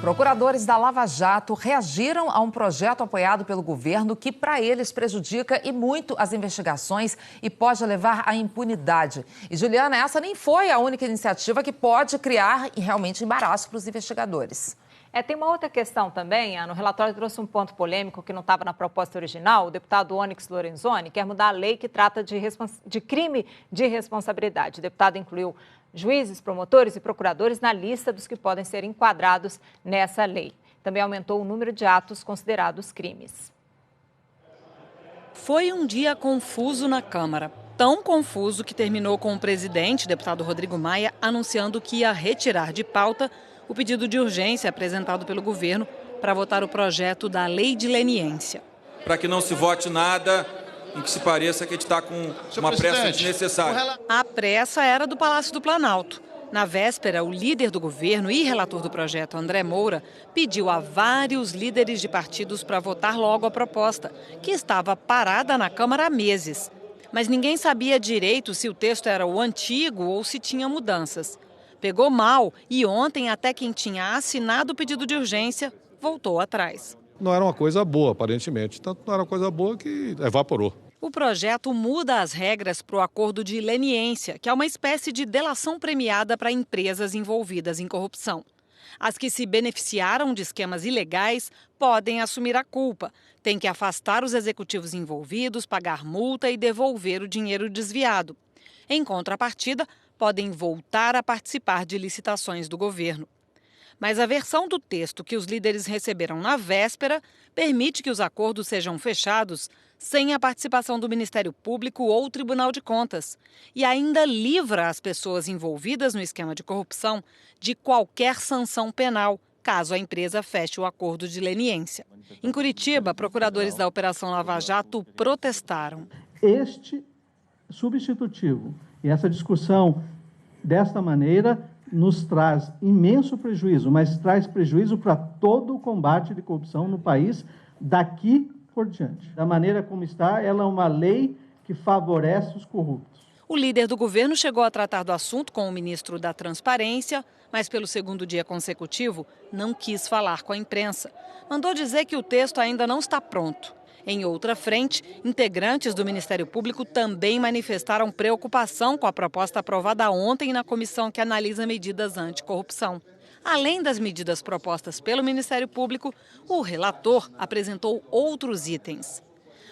Procuradores da Lava Jato reagiram a um projeto apoiado pelo governo que, para eles, prejudica e muito as investigações e pode levar à impunidade. E, Juliana, essa nem foi a única iniciativa que pode criar realmente embaraço para os investigadores. Tem uma outra questão também, Ana. O relatório trouxe um ponto polêmico que não estava na proposta original. O deputado Onyx Lorenzoni quer mudar a lei que trata de crime de responsabilidade. O deputado incluiu juízes, promotores e procuradores na lista dos que podem ser enquadrados nessa lei. Também aumentou o número de atos considerados crimes. Foi um dia confuso na Câmara. Tão confuso que terminou com o presidente, deputado Rodrigo Maia, anunciando que ia retirar de pauta o pedido de urgência apresentado pelo governo para votar o projeto da Lei de Leniência. Para que não se vote nada em que se pareça que a gente está com uma pressa desnecessária. A pressa era do Palácio do Planalto. Na véspera, o líder do governo e relator do projeto, André Moura, pediu a vários líderes de partidos para votar logo a proposta, que estava parada na Câmara há meses. Mas ninguém sabia direito se o texto era o antigo ou se tinha mudanças. Pegou mal e ontem até quem tinha assinado o pedido de urgência voltou atrás. Não era uma coisa boa, aparentemente. Tanto não era uma coisa boa que evaporou. O projeto muda as regras para o acordo de leniência, que é uma espécie de delação premiada para empresas envolvidas em corrupção. As que se beneficiaram de esquemas ilegais podem assumir a culpa. Tem que afastar os executivos envolvidos, pagar multa e devolver o dinheiro desviado. Em contrapartida, podem voltar a participar de licitações do governo. Mas a versão do texto que os líderes receberam na véspera permite que os acordos sejam fechados sem a participação do Ministério Público ou Tribunal de Contas e ainda livra as pessoas envolvidas no esquema de corrupção de qualquer sanção penal, caso a empresa feche o acordo de leniência. Em Curitiba, procuradores da Operação Lava Jato protestaram. Este substitutivo e essa discussão, desta maneira, nos traz imenso prejuízo, mas traz prejuízo para todo o combate de corrupção no país daqui por diante. Da maneira como está, ela é uma lei que favorece os corruptos. O líder do governo chegou a tratar do assunto com o ministro da Transparência, mas pelo segundo dia consecutivo não quis falar com a imprensa. Mandou dizer que o texto ainda não está pronto. Em outra frente, integrantes do Ministério Público também manifestaram preocupação com a proposta aprovada ontem na comissão que analisa medidas anticorrupção. Além das medidas propostas pelo Ministério Público, o relator apresentou outros itens.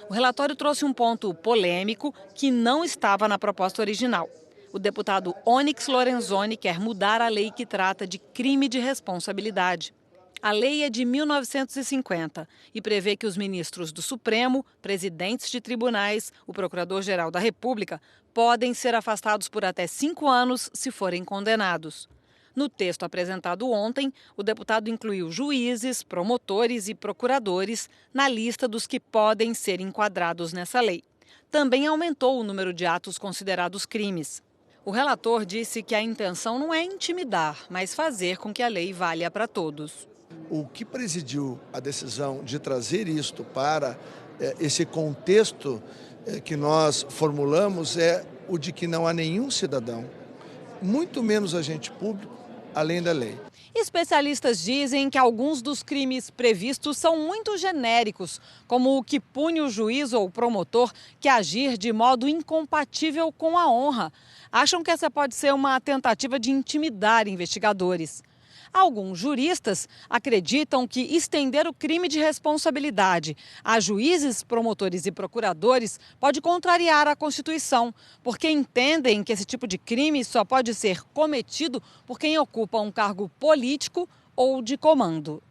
O relatório trouxe um ponto polêmico que não estava na proposta original. O deputado Onyx Lorenzoni quer mudar a lei que trata de crime de responsabilidade. A lei é de 1950 e prevê que os ministros do Supremo, presidentes de tribunais, o Procurador-Geral da República, podem ser afastados por até 5 anos se forem condenados. No texto apresentado ontem, o deputado incluiu juízes, promotores e procuradores na lista dos que podem ser enquadrados nessa lei. Também aumentou o número de atos considerados crimes. O relator disse que a intenção não é intimidar, mas fazer com que a lei valha para todos. O que presidiu a decisão de trazer isto para esse contexto que nós formulamos é o de que não há nenhum cidadão, muito menos agente público, além da lei. Especialistas dizem que alguns dos crimes previstos são muito genéricos, como o que pune o juiz ou o promotor que agir de modo incompatível com a honra. Acham que essa pode ser uma tentativa de intimidar investigadores. Alguns juristas acreditam que estender o crime de responsabilidade a juízes, promotores e procuradores pode contrariar a Constituição, porque entendem que esse tipo de crime só pode ser cometido por quem ocupa um cargo político ou de comando.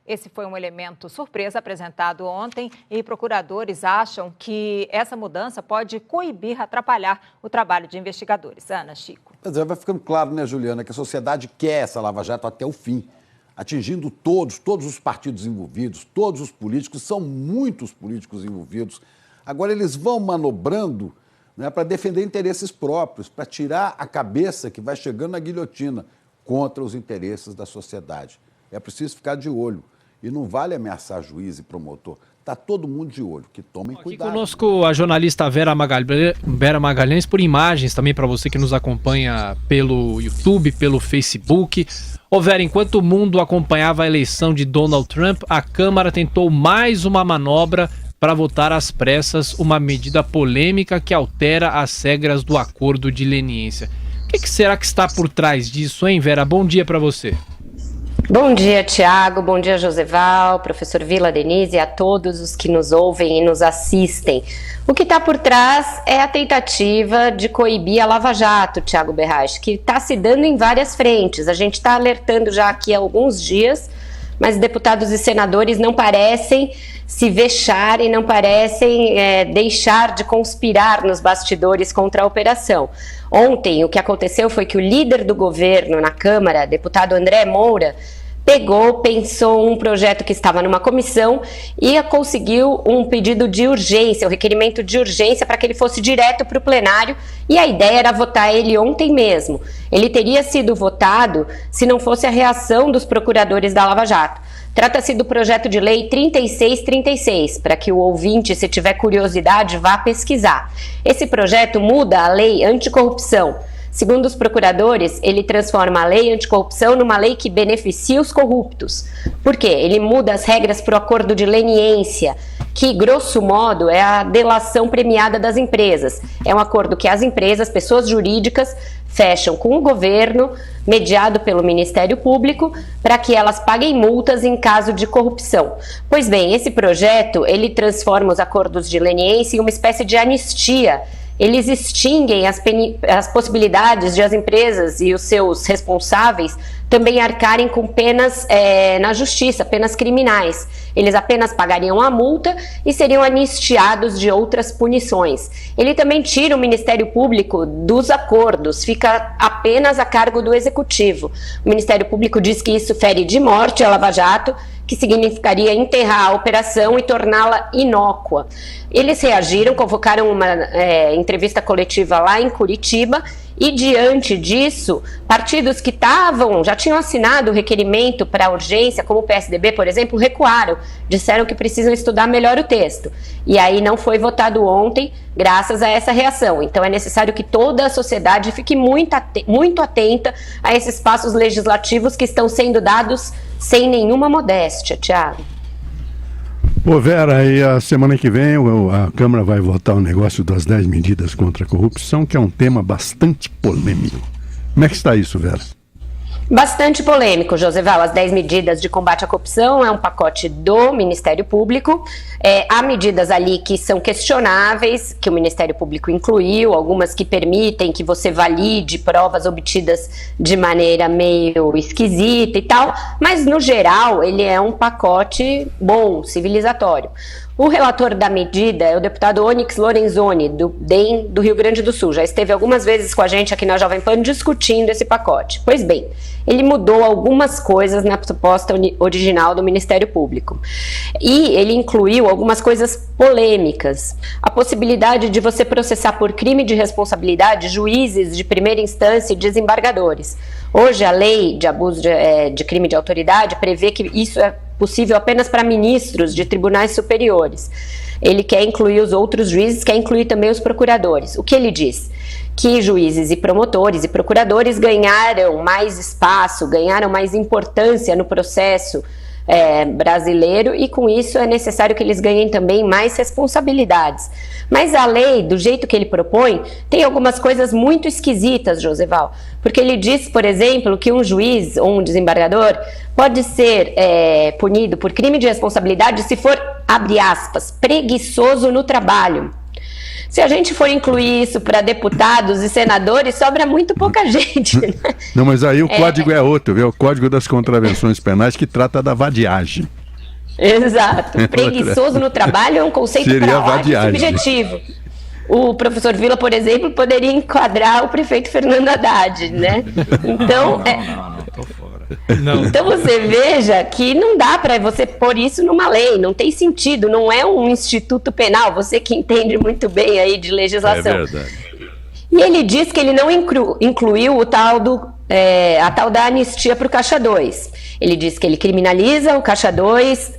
Esse foi um elemento surpresa apresentado ontem e procuradores acham que essa mudança pode coibir, atrapalhar o trabalho de investigadores. Ana, Chico. Mas vai ficando claro, né, Juliana, que a sociedade quer essa Lava Jato até o fim, atingindo todos os partidos envolvidos, todos os políticos, são muitos políticos envolvidos. Agora eles vão manobrando, né, para defender interesses próprios, para tirar a cabeça que vai chegando na guilhotina contra os interesses da sociedade. É preciso ficar de olho. E não vale ameaçar juiz e promotor. Está todo mundo de olho, que tomem cuidado. Aqui conosco a jornalista Vera Magalhães, por imagens também para você que nos acompanha pelo YouTube, pelo Facebook. Ô Vera, enquanto o mundo acompanhava a eleição de Donald Trump, a Câmara tentou mais uma manobra para votar às pressas uma medida polêmica que altera as regras do acordo de leniência. O que será que está por trás disso, hein, Vera? Bom dia para você. Bom dia, Tiago. Bom dia, Joseval, professor Vila, Denise e a todos os que nos ouvem e nos assistem. O que está por trás é a tentativa de coibir a Lava Jato, Tiago Berrache, que está se dando em várias frentes. A gente está alertando já aqui há alguns dias, mas deputados e senadores não parecem se vexar e não parecem deixar de conspirar nos bastidores contra a operação. Ontem, o que aconteceu foi que o líder do governo na Câmara, deputado André Moura, pensou um projeto que estava numa comissão e conseguiu um pedido de urgência, um requerimento de urgência para que ele fosse direto para o plenário, e a ideia era votar ele ontem mesmo. Ele teria sido votado se não fosse a reação dos procuradores da Lava Jato. Trata-se do projeto de lei 3636, para que o ouvinte, se tiver curiosidade, vá pesquisar. Esse projeto muda a lei anticorrupção. Segundo os procuradores, ele transforma a lei anticorrupção numa lei que beneficia os corruptos. Por quê? Ele muda as regras para o acordo de leniência, que, grosso modo, é a delação premiada das empresas. É um acordo que as empresas, pessoas jurídicas, fecham com o governo, mediado pelo Ministério Público, para que elas paguem multas em caso de corrupção. Pois bem, esse projeto, ele transforma os acordos de leniência em uma espécie de anistia. Eles extinguem as possibilidades de as empresas e os seus responsáveis também arcarem com penas na justiça, penas criminais. Eles apenas pagariam a multa e seriam anistiados de outras punições. Ele também tira o Ministério Público dos acordos, fica apenas a cargo do Executivo. O Ministério Público diz que isso fere de morte a Lava Jato, que significaria enterrar a operação e torná-la inócua. Eles reagiram, convocaram uma entrevista coletiva lá em Curitiba e, diante disso, partidos que já tinham assinado o requerimento para urgência, como o PSDB, por exemplo, recuaram, disseram que precisam estudar melhor o texto. E aí não foi votado ontem, graças a essa reação. Então é necessário que toda a sociedade fique muito atenta a esses passos legislativos que estão sendo dados sem nenhuma modéstia, Tiago. Ô Vera, e a semana que vem a Câmara vai votar o negócio das 10 medidas contra a corrupção, que é um tema bastante polêmico. Como é que está isso, Vera? Bastante polêmico, Joseval. As 10 medidas de combate à corrupção é um pacote do Ministério Público. Há medidas ali que são questionáveis, que o Ministério Público incluiu, algumas que permitem que você valide provas obtidas de maneira meio esquisita e tal, mas no geral ele é um pacote bom, civilizatório. O relator da medida é o deputado Onyx Lorenzoni, do DEM do Rio Grande do Sul. Já esteve algumas vezes com a gente aqui na Jovem Pan discutindo esse pacote. Pois bem, ele mudou algumas coisas na proposta original do Ministério Público. E ele incluiu algumas coisas polêmicas. A possibilidade de você processar por crime de responsabilidade juízes de primeira instância e desembargadores. Hoje, a lei de abuso de crime de autoridade prevê que isso é possível apenas para ministros de tribunais superiores. Ele quer incluir os outros juízes, quer incluir também os procuradores. O que ele diz? Que juízes e promotores e procuradores ganharam mais espaço, ganharam mais importância no processo brasileiro, e com isso é necessário que eles ganhem também mais responsabilidades. Mas a lei, do jeito que ele propõe, tem algumas coisas muito esquisitas, Joseval, porque ele diz, por exemplo, que um juiz ou um desembargador pode ser punido por crime de responsabilidade se for, abre aspas, preguiçoso no trabalho. Se a gente for incluir isso para deputados e senadores, sobra muito pouca gente. Né? Não, mas aí o código é outro, viu? O Código das Contravenções Penais, que trata da vadiagem. Exato. Preguiçoso no trabalho é um conceito para lá de subjetivo. O professor Vila, por exemplo, poderia enquadrar o prefeito Fernando Haddad, né? Então, não, tô fora. Não. Então você veja que não dá para você pôr isso numa lei, não tem sentido, não é um instituto penal, você que entende muito bem aí de legislação. É verdade. E ele diz que ele não incluiu o tal do a tal da anistia para o Caixa 2. Ele diz que ele criminaliza o Caixa 2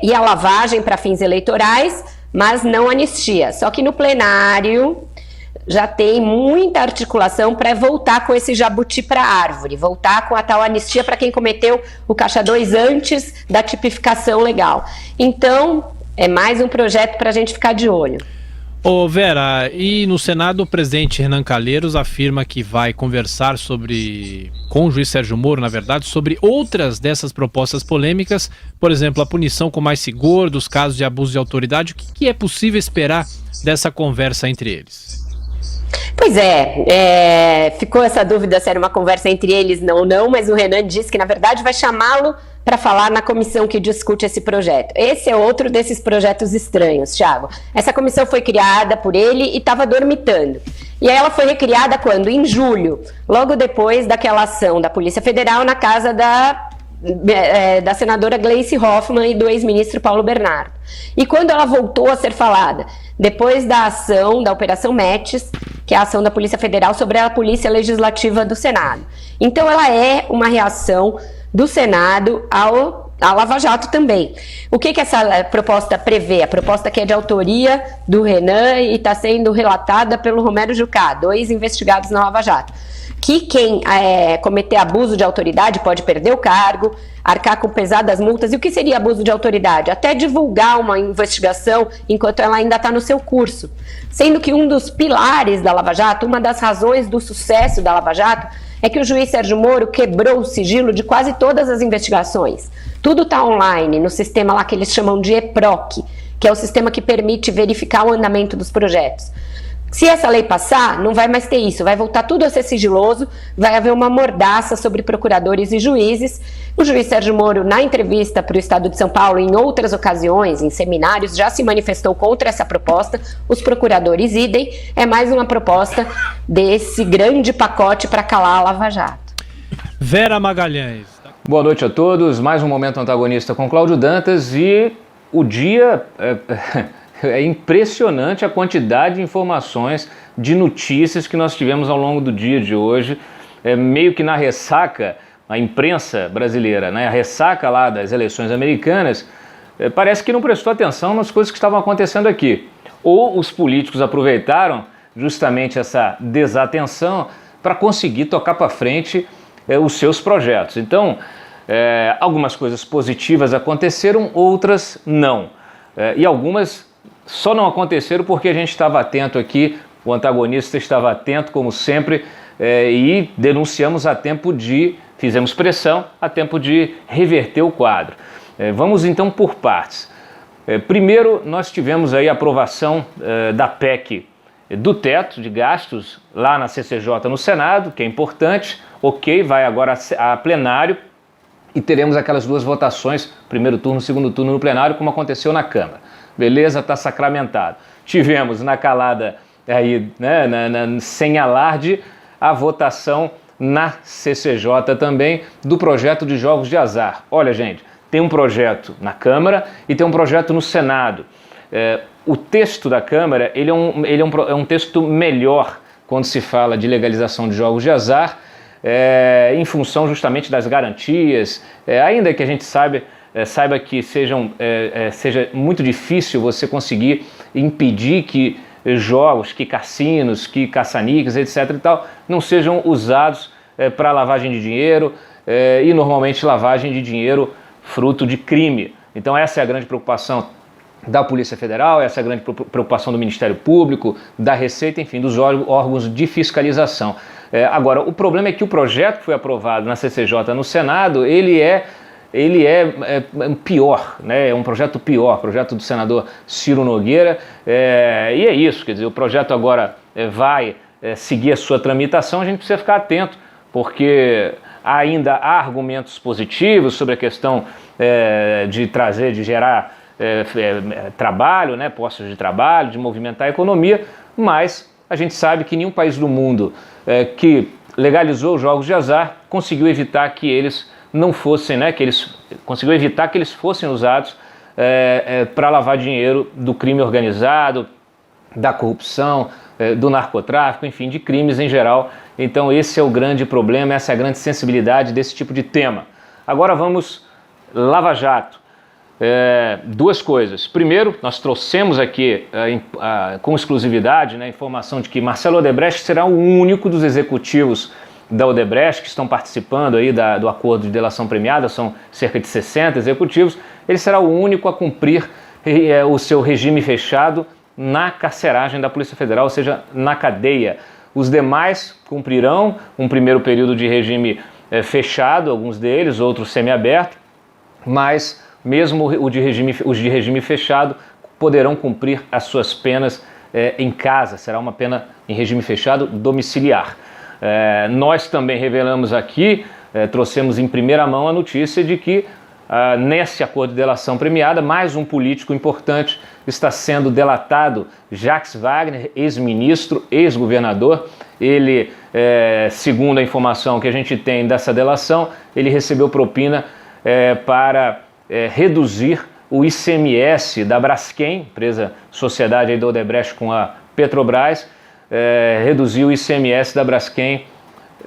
e a lavagem para fins eleitorais, mas não anistia. Só que no plenário já tem muita articulação para voltar com esse jabuti para a árvore, voltar com a tal anistia para quem cometeu o Caixa 2 antes da tipificação legal. Então, é mais um projeto para a gente ficar de olho. Ô Vera, e no Senado o presidente Renan Calheiros afirma que vai conversar com o juiz Sérgio Moro, na verdade, sobre outras dessas propostas polêmicas, por exemplo, a punição com mais rigor dos casos de abuso de autoridade. O que é possível esperar dessa conversa entre eles? Pois ficou essa dúvida se era uma conversa entre eles ou não, mas o Renan disse que, na verdade, vai chamá-lo para falar na comissão que discute esse projeto. Esse é outro desses projetos estranhos, Thiago. Essa comissão foi criada por ele e estava dormitando. E aí ela foi recriada quando? Em julho, logo depois daquela ação da Polícia Federal na casa da senadora Gleice Hoffmann e do ex-ministro Paulo Bernardo. E quando ela voltou a ser falada? Depois da ação da Operação Metis, que é a ação da Polícia Federal sobre a Polícia Legislativa do Senado. Então ela é uma reação do Senado à Lava Jato também. O que essa proposta prevê? A proposta que é de autoria do Renan e está sendo relatada pelo Romero Jucá, 2 investigados na Lava Jato. Que quem cometer abuso de autoridade pode perder o cargo, arcar com pesadas multas. E o que seria abuso de autoridade? Até divulgar uma investigação enquanto ela ainda está no seu curso. Sendo que um dos pilares da Lava Jato, uma das razões do sucesso da Lava Jato, é que o juiz Sérgio Moro quebrou o sigilo de quase todas as investigações. Tudo está online, no sistema lá que eles chamam de EPROC, que é o sistema que permite verificar o andamento dos projetos. Se essa lei passar, não vai mais ter isso, vai voltar tudo a ser sigiloso, vai haver uma mordaça sobre procuradores e juízes. O juiz Sérgio Moro, na entrevista para o Estado de São Paulo, em outras ocasiões, em seminários, já se manifestou contra essa proposta. Os procuradores idem, é mais uma proposta desse grande pacote para calar a Lava Jato. Vera Magalhães. Boa noite a todos, mais um Momento Antagonista com Cláudio Dantas e o dia... É impressionante a quantidade de informações, de notícias que nós tivemos ao longo do dia de hoje. Meio que na ressaca, a imprensa brasileira, né, a ressaca lá das eleições americanas, parece que não prestou atenção nas coisas que estavam acontecendo aqui. Ou os políticos aproveitaram justamente essa desatenção para conseguir tocar para frente os seus projetos. Então, algumas coisas positivas aconteceram, outras não. E algumas só não aconteceram porque a gente estava atento aqui, o antagonista estava atento, como sempre, e denunciamos fizemos pressão a tempo de reverter o quadro. Vamos então por partes. Primeiro, nós tivemos aí a aprovação da PEC do teto de gastos lá na CCJ no Senado, que é importante, ok, vai agora a plenário e teremos aquelas 2 votações, primeiro turno, segundo turno no plenário, como aconteceu na Câmara. Beleza, está sacramentado. Tivemos na calada, aí, né, sem alarde, a votação na CCJ também do projeto de jogos de azar. Olha, gente, tem um projeto na Câmara e tem um projeto no Senado. O texto da Câmara ele é um texto melhor quando se fala de legalização de jogos de azar, em função justamente das garantias, ainda que a gente saiba que seja muito difícil você conseguir impedir que jogos, que cassinos, que caça-níqueis, etc. e tal, não sejam usados para lavagem de dinheiro e normalmente lavagem de dinheiro fruto de crime. Então essa é a grande preocupação da Polícia Federal, essa é a grande preocupação do Ministério Público, da Receita, enfim, dos órgãos de fiscalização. Agora, o problema é que o projeto que foi aprovado na CCJ no Senado, ele é pior, né? É um projeto pior, projeto do senador Ciro Nogueira, e é isso, quer dizer, o projeto agora vai seguir a sua tramitação, a gente precisa ficar atento, porque ainda há argumentos positivos sobre a questão de gerar trabalho, né? Postos de trabalho, de movimentar a economia, mas a gente sabe que nenhum país do mundo que legalizou os jogos de azar conseguiu evitar que eles não fossem, né, conseguiu evitar que eles fossem usados para lavar dinheiro do crime organizado, da corrupção, do narcotráfico, enfim, de crimes em geral Então esse é o grande problema, essa é a grande sensibilidade desse tipo de tema. Agora vamos Lava Jato. Duas coisas. Primeiro, nós trouxemos aqui com exclusividade, né, a informação de que Marcelo Odebrecht será o único dos executivos da Odebrecht que estão participando aí do acordo de delação premiada, são cerca de 60 executivos, ele será o único a cumprir o seu regime fechado na carceragem da Polícia Federal, ou seja, na cadeia. Os demais cumprirão um primeiro período de regime fechado, alguns deles, outros semiaberto, mas mesmo os de regime fechado poderão cumprir as suas penas em casa, será uma pena em regime fechado domiciliar. Nós também revelamos aqui, trouxemos em primeira mão a notícia de que nesse acordo de delação premiada, mais um político importante está sendo delatado, Jacques Wagner, ex-ministro, ex-governador. Ele, segundo a informação que a gente tem dessa delação, ele recebeu propina para reduzir o ICMS da Braskem, empresa sociedade aí do Odebrecht com a Petrobras, reduziu o ICMS da Braskem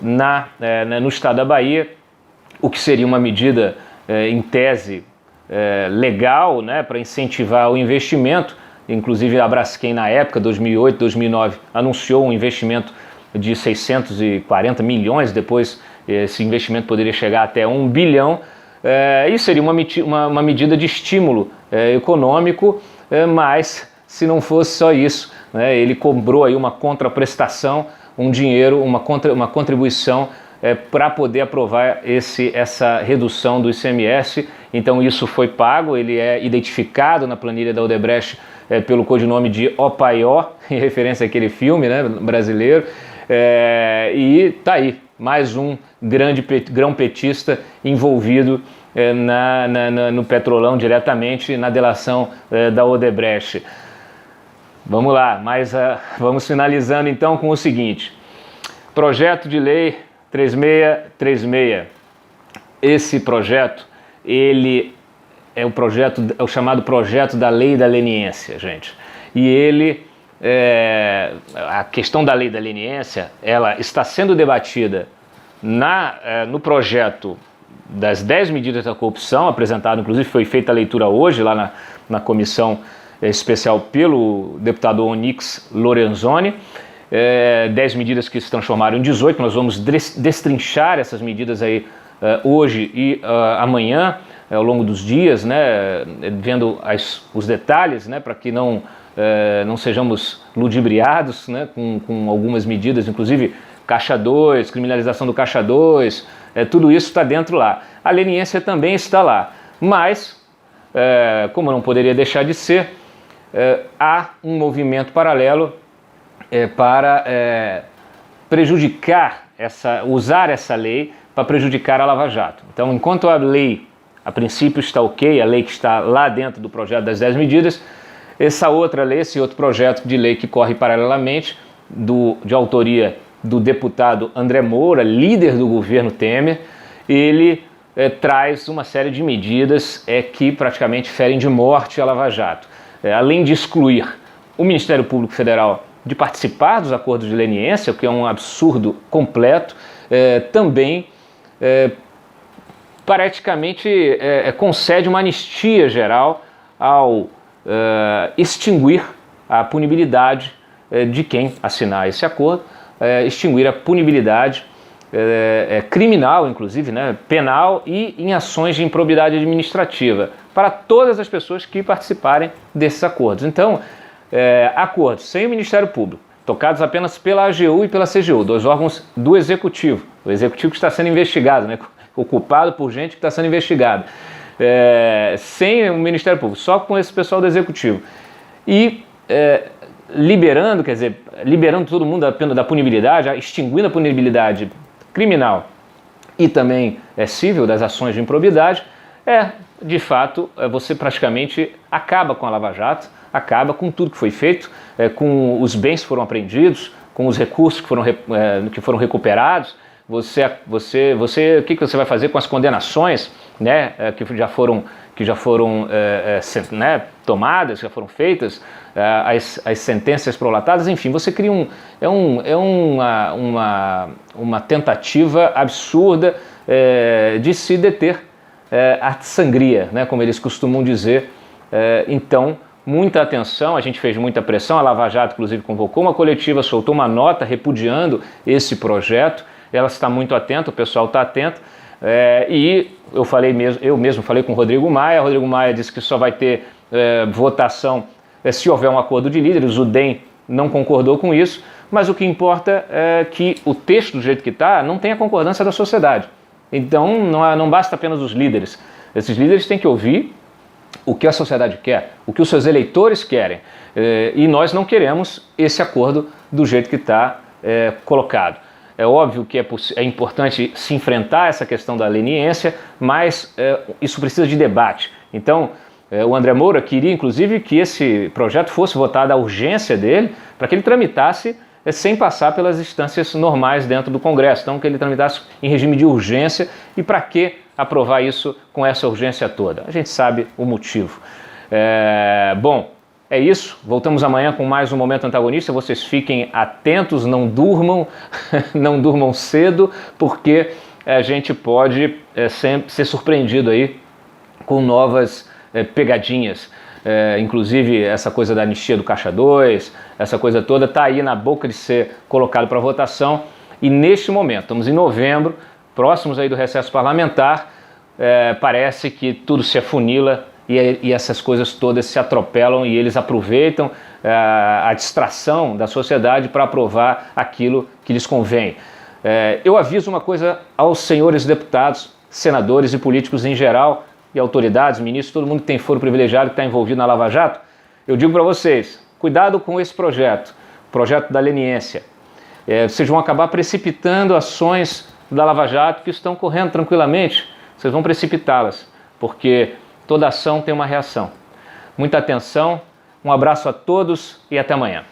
no estado da Bahia, o que seria uma medida em tese legal, né, para incentivar o investimento. Inclusive a Braskem na época, 2008, 2009, anunciou um investimento de 640 milhões, depois esse investimento poderia chegar até 1 bilhão, e seria uma medida de estímulo econômico, mas se não fosse só isso, né, ele cobrou aí uma contraprestação, um dinheiro, uma contribuição para poder aprovar essa redução do ICMS. Então isso foi pago, ele é identificado na planilha da Odebrecht pelo codinome de Opaió, em referência àquele filme, né, brasileiro, e tá aí, mais um grande grão petista envolvido no Petrolão diretamente na delação da Odebrecht. Vamos lá, mas vamos finalizando então com o seguinte: projeto de lei 3636. Esse projeto, ele é o chamado projeto da lei da leniência, gente. E ele, a questão da lei da leniência, ela está sendo debatida no projeto das 10 medidas da corrupção, apresentado, inclusive foi feita a leitura hoje lá na comissão especial pelo deputado Onyx Lorenzoni. 10 medidas que se transformaram em 18, nós vamos destrinchar essas medidas aí hoje e amanhã, ao longo dos dias, né, vendo os detalhes, né, para que não sejamos ludibriados, né, com algumas medidas, inclusive Caixa 2, criminalização do Caixa 2, tudo isso está dentro lá. A leniência também está lá, mas, como não poderia deixar de ser, há um movimento paralelo para usar essa lei para prejudicar a Lava Jato. Então, enquanto a lei, a princípio, está ok, a lei que está lá dentro do projeto das 10 medidas, essa outra lei, esse outro projeto de lei que corre paralelamente, de autoria do deputado André Moura, líder do governo Temer, ele traz uma série de medidas que praticamente ferem de morte a Lava Jato. Além de excluir o Ministério Público Federal de participar dos acordos de leniência, o que é um absurdo completo, também praticamente concede uma anistia geral ao extinguir a punibilidade de quem assinar esse acordo, extinguir a punibilidade criminal, inclusive, né, penal e em ações de improbidade administrativa para todas as pessoas que participarem desses acordos. Então, acordos sem o Ministério Público, tocados apenas pela AGU e pela CGU, dois órgãos do Executivo, o Executivo que está sendo investigado, né, ocupado por gente que está sendo investigada, sem o Ministério Público, só com esse pessoal do Executivo, e liberando todo mundo da punibilidade, extinguindo a punibilidade criminal e também civil das ações de improbidade, de fato, você praticamente acaba com a Lava Jato, acaba com tudo que foi feito, com os bens que foram apreendidos, com os recursos que foram recuperados. O que você vai fazer com as condenações, né, que que já foram tomadas, já foram feitas, as sentenças prolatadas, enfim, você cria uma tentativa absurda de se deter a sangria, né, como eles costumam dizer. Então, muita atenção, a gente fez muita pressão, a Lava Jato inclusive convocou uma coletiva, soltou uma nota repudiando esse projeto, ela está muito atenta, o pessoal está atento, e eu mesmo falei com o Rodrigo Maia disse que só vai ter votação se houver um acordo de líderes, o DEM não concordou com isso, mas o que importa é que o texto do jeito que está não tem a concordância da sociedade. Então não basta apenas os líderes, esses líderes têm que ouvir o que a sociedade quer, o que os seus eleitores querem, e nós não queremos esse acordo do jeito que está colocado. É óbvio que é importante se enfrentar essa questão da leniência, mas isso precisa de debate. Então, o André Moura queria, inclusive, que esse projeto fosse votado, a urgência dele, para que ele tramitasse sem passar pelas instâncias normais dentro do Congresso. Então, que ele tramitasse em regime de urgência. E para que aprovar isso com essa urgência toda? A gente sabe o motivo. Bom, é isso. Voltamos amanhã com mais um Momento Antagonista. Vocês fiquem atentos, não durmam, não durmam cedo, porque a gente pode sempre ser surpreendido aí com novas pegadinhas. Inclusive essa coisa da anistia do Caixa 2, essa coisa toda está aí na boca de ser colocado para votação. E neste momento, estamos em novembro, próximos aí do recesso parlamentar, parece que tudo se afunila e essas coisas todas se atropelam e eles aproveitam a distração da sociedade para aprovar aquilo que lhes convém. Eu aviso uma coisa aos senhores deputados, senadores e políticos em geral, e autoridades, ministros, todo mundo que tem foro privilegiado, que está envolvido na Lava Jato, eu digo para vocês, cuidado com esse projeto da leniência. Vocês vão acabar precipitando ações da Lava Jato que estão correndo tranquilamente, vocês vão precipitá-las, porque toda ação tem uma reação. Muita atenção, um abraço a todos e até amanhã.